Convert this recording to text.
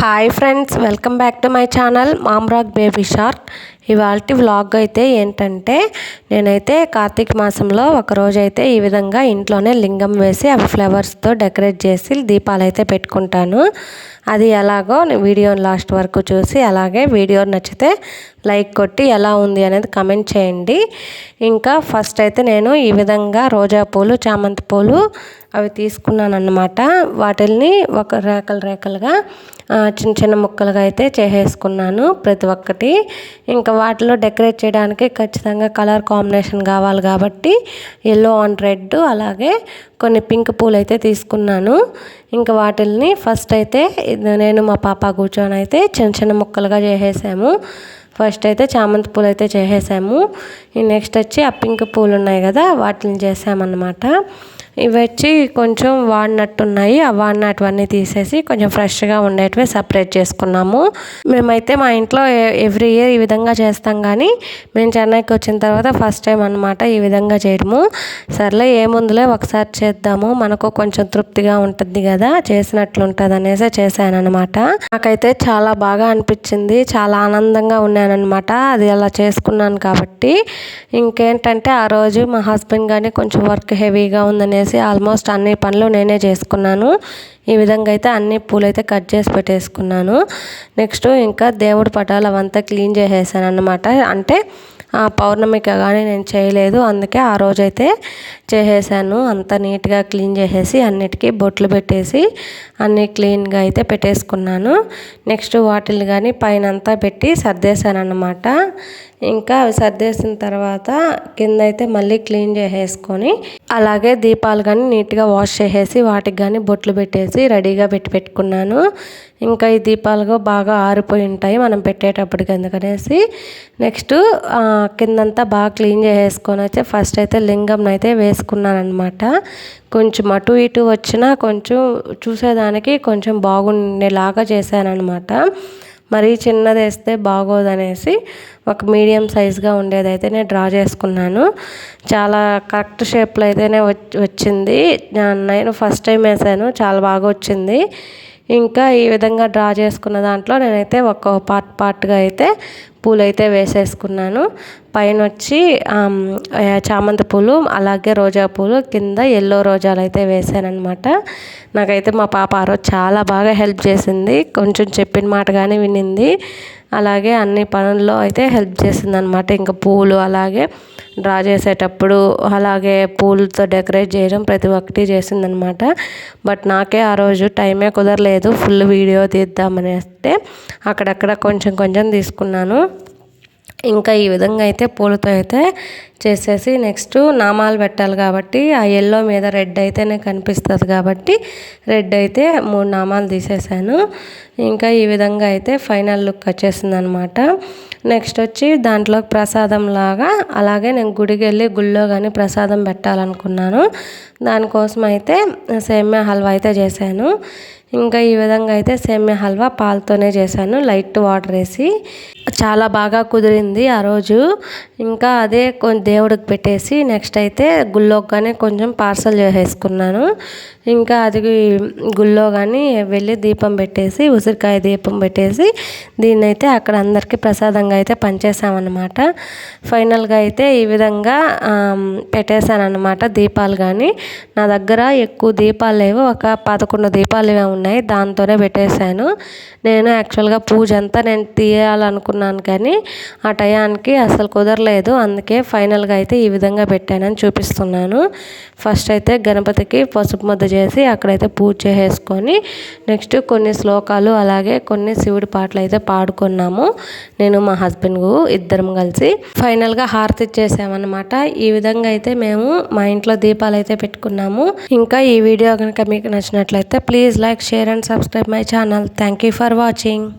Hi friends, welcome back to my channel మామ్రాగ్ baby shark. ఇవాల్టి vlog అయితే ఏంటంటే, నేనైతే కార్తీక మాసంలో ఒకరోజు అయితే ఈ విధంగా ఇంట్లోనే లింగం వేసి అవి ఫ్లవర్స్తో డెకరేట్ చేసి దీపాలు అయితే పెట్టుకుంటాను. అది ఎలాగో వీడియో లాస్ట్ వరకు చూసి, అలాగే వీడియో నచ్చితే లైక్ కొట్టి ఎలా ఉంది అనేది కమెంట్ చేయండి. ఇంకా ఫస్ట్ అయితే నేను ఈ విధంగా రోజా పూలు, చామంతి పూలు అవి తీసుకున్నాను అన్నమాట. వాటిల్ని ఒక రేకలుగా చిన్న చిన్న ముక్కలుగా అయితే చేసేసుకున్నాను ప్రతి ఒక్కటి. ఇంకా వాటిలో డెకరేట్ చేయడానికి ఖచ్చితంగా కలర్ కాంబినేషన్ కావాలి కాబట్టి ఎల్లో అండ్ రెడ్, అలాగే కొన్ని పింక్ పూలు అయితే తీసుకున్నాను. ఇంకా వాటిల్ని ఫస్ట్ అయితే నేను మా పాప కూర్చొని అయితే చిన్న చిన్న ముక్కలుగా చేసేసాము. ఫస్ట్ అయితే చామంతి పూలు అయితే చేసేసాము. నెక్స్ట్ వచ్చి ఆ పింక్ పూలు ఉన్నాయి కదా, వాటిని చేసామన్నమాట. ఇవి వచ్చి కొంచెం వాడినట్టున్నాయి, ఆ వాడినటువన్నీ తీసేసి కొంచెం ఫ్రెష్గా ఉండేటివి సపరేట్ చేసుకున్నాము. మేమైతే మా ఇంట్లో ఎవ్రీ ఇయర్ ఈ విధంగా చేస్తాం, కానీ మేము చెన్నైకి వచ్చిన తర్వాత ఫస్ట్ టైం అనమాట ఈ విధంగా చేయడము. సర్లే ఏముందులే ఒకసారి చేద్దాము, మనకు కొంచెం తృప్తిగా ఉంటుంది కదా, చేసినట్లు ఉంటుంది అనేసి చేశానమాట. నాకైతే చాలా బాగా అనిపించింది, చాలా ఆనందంగా ఉన్నానమాట అది అలా చేసుకున్నాను కాబట్టి. ఇంకేంటంటే ఆ రోజు మా హస్బెండ్ కానీ కొంచెం వర్క్ హెవీగా ఉందనేసి ఆల్మోస్ట్ అన్ని పనులు నేనే చేసుకున్నాను. ఈ విధంగా అయితే అన్ని పూలైతే కట్ చేసి పెట్టేసుకున్నాను. నెక్స్ట్ ఇంకా దేవుడి పటాలు అవంతా క్లీన్ చేసేసాను అన్నమాట. అంటే పౌర్ణమికి కానీ నేను చేయలేదు, అందుకే ఆ రోజైతే చేసేసాను. అంతా నీట్గా క్లీన్ చేసేసి అన్నిటికీ బొట్లు పెట్టేసి అన్నీ క్లీన్గా అయితే పెట్టేసుకున్నాను. నెక్స్ట్ వాటిని కానీ పైన అంతా పెట్టి సర్దేశాను అన్నమాట. ఇంకా అవి సర్దేసిన తర్వాత కింద అయితే మళ్ళీ క్లీన్ చేసేసుకొని, అలాగే దీపాలు కానీ నీట్గా వాష్ చేసేసి వాటికి కానీ బొట్లు పెట్టేసి రెడీగా పెట్టుకున్నాను. ఇంకా ఈ దీపాలు బాగా ఆరిపోయి ఉంటాయి మనం పెట్టేటప్పటికి, అందుకనేసి నెక్స్ట్ కిందంతా బాగా క్లీన్ చేసేసుకొని అయితే ఫస్ట్ అయితే లింగం అయితే వేసుకున్నాను అనమాట. కొంచెం అటు ఇటు వచ్చినా కొంచెం చూసేదానికి కొంచెం బాగుండేలాగా చేశాను అనమాట. మరీ చిన్నది వేస్తే బాగోదనేసి ఒక మీడియం సైజ్గా ఉండేదైతే నేను డ్రా చేసుకున్నాను. చాలా కరెక్ట్ షేప్లో అయితేనే వచ్చింది. నేను ఫస్ట్ టైం వేసాను, చాలా బాగా వచ్చింది. ఇంకా ఈ విధంగా డ్రా చేసుకున్న దాంట్లో నేనైతే ఒక్కో పార్ట్గా అయితే పూలు అయితే వేసేసుకున్నాను. పైన వచ్చి చామంతి పూలు, అలాగే రోజా పూలు, కింద ఎల్లో రోజాలు అయితే వేసానమాట. నాకైతే మా పాప ఆ రోజు చాలా బాగా హెల్ప్ చేసింది, కొంచెం చెప్పిన మాట కానీ వినింది, అలాగే అన్ని పనుల్లో అయితే హెల్ప్ చేసింది అనమాట. ఇంకా పూలు అలాగే డ్రా చేసేటప్పుడు అలాగే పూలతో డెకరేట్ చేయడం ప్రతి ఒక్కటి చేసిందనమాట. బట్ నాకే ఆ రోజు టైమే కుదరలేదు ఫుల్ వీడియో తీద్దామని వస్తే అక్కడక్కడ కొంచెం కొంచెం తీసుకున్నాను. ఇంకా ఈ విధంగా అయితే పూలతో అయితే చేసేసి నెక్స్ట్ నామాలు పెట్టాలి కాబట్టి ఆ ఎల్లో మీద రెడ్ అయితేనే కనిపిస్తుంది కాబట్టి రెడ్ అయితే 3 నామాలు తీసేసాను. ఇంకా ఈ విధంగా అయితే ఫైనల్ లుక్ వచ్చేసింది అనమాట. నెక్స్ట్ వచ్చి దాంట్లో ప్రసాదం లాగా, అలాగే నేను గుడికి వెళ్ళి గుళ్ళో కానీ ప్రసాదం పెట్టాలనుకున్నాను. దానికోసం అయితే సేమ్యా హల్వా అయితే చేశాను. ఇంకా ఈ విధంగా అయితే సేమ్యా హల్వా పాలతోనే చేశాను, లైట్ వాటర్ వేసి. చాలా బాగా కుదిరింది ఆ రోజు. ఇంకా అదే దేవుడికి పెట్టేసి నెక్స్ట్ అయితే గుళ్ళోకి కానీ కొంచెం పార్సల్ చేసేసుకున్నాను. ఇంకా అది గుళ్ళో కానీ వెళ్ళి దీపం పెట్టేసి, ఉసిరికాయ దీపం పెట్టేసి దీన్ని అయితే అక్కడ అందరికీ ప్రసాదంగా అయితే పంచేసామన్నమాట. ఫైనల్గా అయితే ఈ విధంగా పెట్టేశాను అనమాట. దీపాలు కానీ నా దగ్గర ఎక్కువ దీపాలు లేవు, ఒక 11 దీపాలు ఉన్నాయి, దాంతోనే పెట్టేశాను. నేను యాక్చువల్గా పూజ అంతా నేను తీయాలనుకున్నాను, కానీ ఆ టయానికి అసలు కుదరలేదు, అందుకే ఫైనల్గా అయితే ఈ విధంగా పెట్టానని చూపిస్తున్నాను. ఫస్ట్ అయితే గణపతికి పసుపు ముద్ద చేసి అక్కడైతే పూజ చేసేసుకొని నెక్స్ట్ కొన్ని శ్లోకాలు అలాగే కొన్ని శివుడి పాటలు అయితే పాడుకున్నాము, నేను మా హస్బెండ్ ఇద్దరం కలిసి. ఫైనల్గా హారతి ఇచ్చేసామన్నమాట. ఈ విధంగా అయితే మేము మా ఇంట్లో దీపాలు అయితే పెట్టుకున్నాము. ఇంకా ఈ వీడియో కనుక మీకు నచ్చినట్లయితే please like, share and subscribe my channel. Thank you for watching.